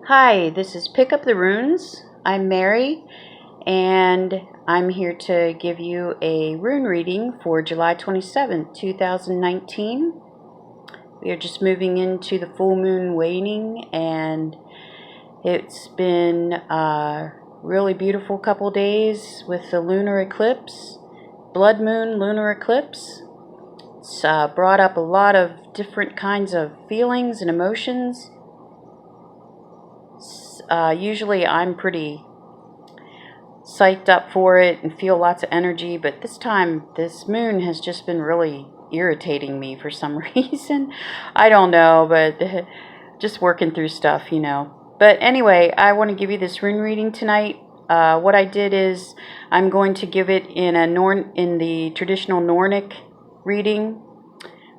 Hi, this is Pick Up the Runes. I'm Mary, and I'm here to give you a rune reading for July 27th, 2019. We are just moving into the full moon waning, and it's been a really beautiful couple days with the lunar eclipse, blood moon lunar eclipse. It's brought up a lot of different kinds of feelings and emotions. Usually I'm pretty psyched up for it and feel lots of energy, but this time this moon has just been really irritating me for some reason. I don't know, but just working through stuff. But anyway, I want to give you this rune reading tonight. What I did is I'm going to give it in the traditional Nordic reading.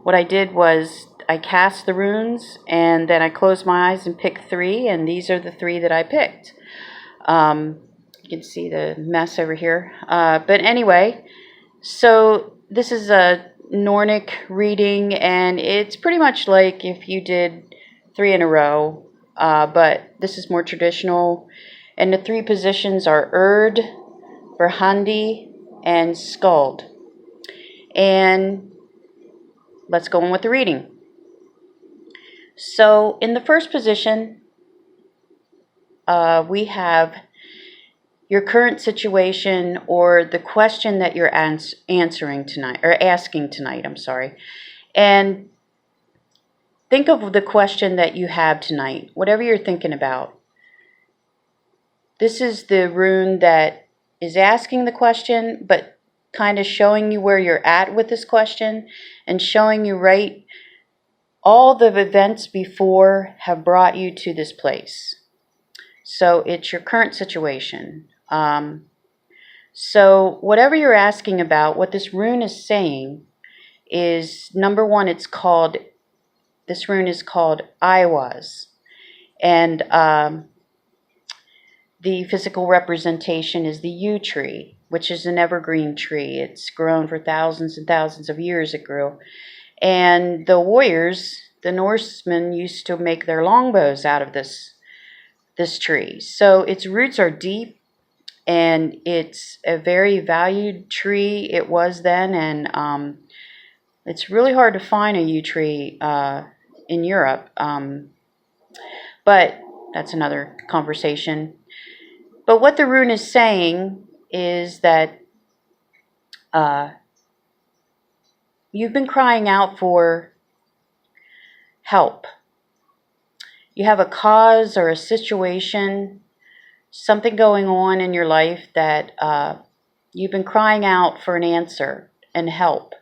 What I did was I cast the runes, and then I closed my eyes and picked three, and these are the three that I picked. You can see the mess over here. But anyway, so this is a Nordic reading, and it's pretty much like if you did three in a row, but this is more traditional. And the three positions are Erd, Verhandi, and Skald. And let's go on with the reading. So in the first position, we have your current situation or the question that you're answering tonight, or asking tonight, And think of the question that you have tonight, whatever you're thinking about. This is the rune that is asking the question, but kind of showing you where you're at with this question and showing you all the events before have brought you to this place. So it's your current situation. So whatever you're asking about, what this rune is saying is, number one, this rune is called Iwas. And the physical representation is the yew tree, which is an evergreen tree. It's grown for thousands and thousands of years. It grew. And the warriors, the Norsemen, used to make their longbows out of this tree. So its roots are deep, and it's a very valued tree. It was then, and it's really hard to find a yew tree in Europe. But that's another conversation. But what the rune is saying is that you've been crying out for help. You have a cause or a situation, something going on in your life that you've been crying out for an answer and help.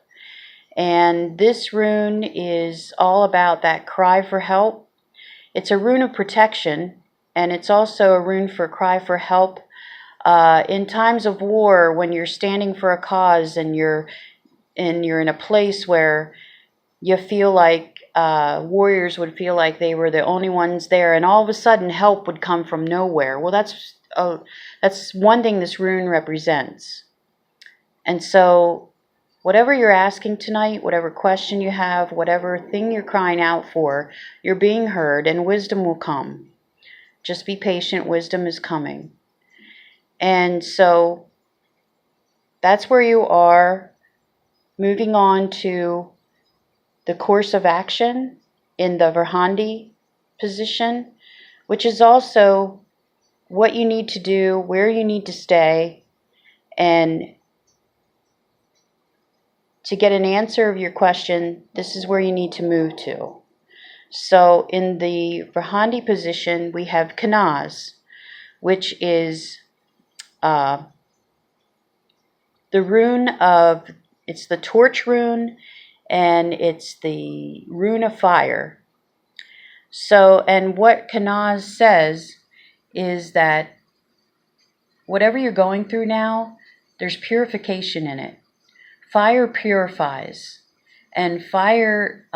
And this rune is all about that cry for help. It's a rune of protection, and it's also a rune for cry for help in times of war, when you're standing for a cause and you're in a place where you feel like warriors would feel like they were the only ones there, and all of a sudden help would come from nowhere. Well, that's one thing this rune represents. And so whatever you're asking tonight, whatever question you have, whatever thing you're crying out for, you're being heard, and wisdom will come. Just be patient. Wisdom is coming. And so that's where you are, moving on to the course of action in the Verhandi position, which is also what you need to do, where you need to stay, and to get an answer of your question, this is where you need to move to. So in the Verhandi position, we have Kanaz, which is the rune it's the torch rune, and it's the rune of fire. So, and what Kanaz says is that whatever you're going through now, there's purification in it. Fire purifies, and fire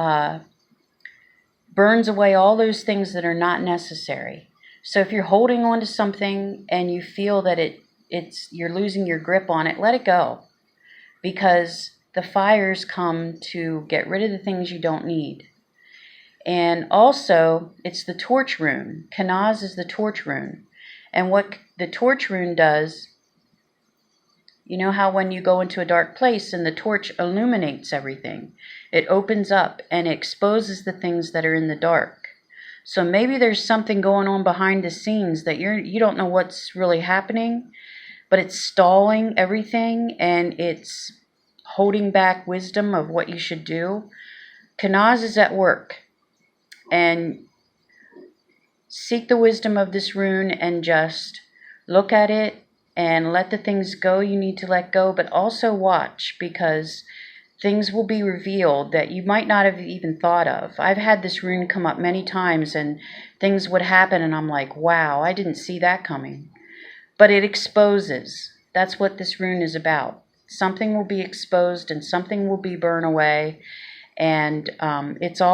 burns away all those things that are not necessary. So if you're holding on to something and you feel that you're losing your grip on it, let it go, because the fires come to get rid of the things you don't need. And also, it's the torch rune. Kanaz is the torch rune. And what the torch rune does, you know how when you go into a dark place and the torch illuminates everything, it opens up and exposes the things that are in the dark. So maybe there's something going on behind the scenes that you don't know what's really happening, but it's stalling everything and it's holding back wisdom of what you should do. Kanaz is at work, and seek the wisdom of this rune and just look at it and let the things go you need to let go, but also watch, because things will be revealed that you might not have even thought of. I've had this rune come up many times and things would happen and I'm like, wow, I didn't see that coming. But it exposes. That's what this rune is about. Something will be exposed and something will be burned away, and it's all